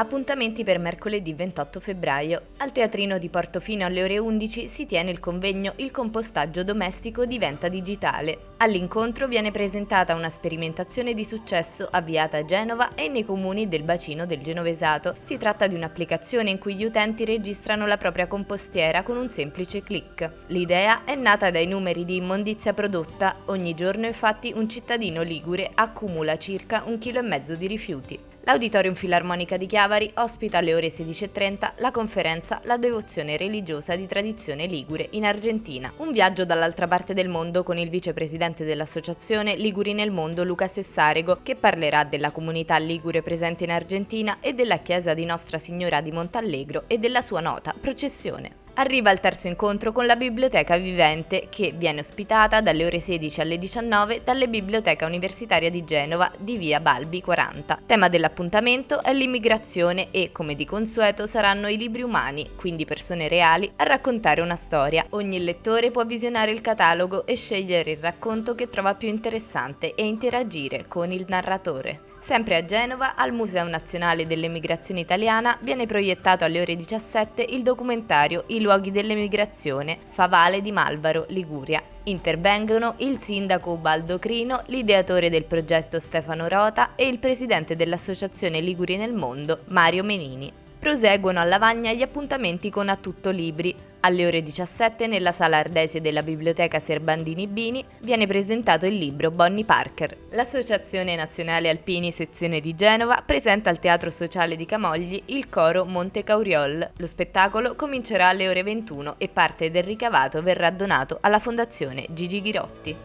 Appuntamenti per mercoledì 28 febbraio. Al Teatrino di Portofino alle ore 11 si tiene il convegno Il compostaggio domestico diventa digitale. All'incontro viene presentata una sperimentazione di successo avviata a Genova e nei comuni del bacino del Genovesato. Si tratta di un'applicazione in cui gli utenti registrano la propria compostiera con un semplice click. L'idea è nata dai numeri di immondizia prodotta. Ogni giorno infatti un cittadino ligure accumula circa 1,5 kg di rifiuti. L'Auditorium Filarmonica di Chiavari ospita alle ore 16:30 la conferenza La devozione religiosa di tradizione ligure in Argentina. Un viaggio dall'altra parte del mondo con il vicepresidente dell'associazione Liguri nel Mondo Luca Sessarego, che parlerà della comunità ligure presente in Argentina e della chiesa di Nostra Signora di Montallegro e della sua nota processione. Arriva il terzo incontro con la Biblioteca Vivente, che viene ospitata dalle ore 16 alle 19 dalle Biblioteca Universitaria di Genova di via Balbi 40. Tema dell'appuntamento è l'immigrazione e, come di consueto, saranno i libri umani, quindi persone reali, a raccontare una storia. Ogni lettore può visionare il catalogo e scegliere il racconto che trova più interessante e interagire con il narratore. Sempre a Genova, al Museo Nazionale dell'Emigrazione Italiana, viene proiettato alle ore 17 il documentario I luoghi dell'emigrazione, Favale di Malvaro, Liguria. Intervengono il sindaco Ubaldo Crino, l'ideatore del progetto Stefano Rota e il presidente dell'Associazione Liguri nel Mondo, Mario Menini. Proseguono a Lavagna gli appuntamenti con A Tutto Libri. Alle ore 17 nella sala Ardesi della Biblioteca Serbandini Bini viene presentato il libro Bonnie Parker. L'Associazione Nazionale Alpini Sezione di Genova presenta al Teatro Sociale di Camogli il coro Monte Cauriol. Lo spettacolo comincerà alle ore 21 e parte del ricavato verrà donato alla Fondazione Gigi Ghirotti.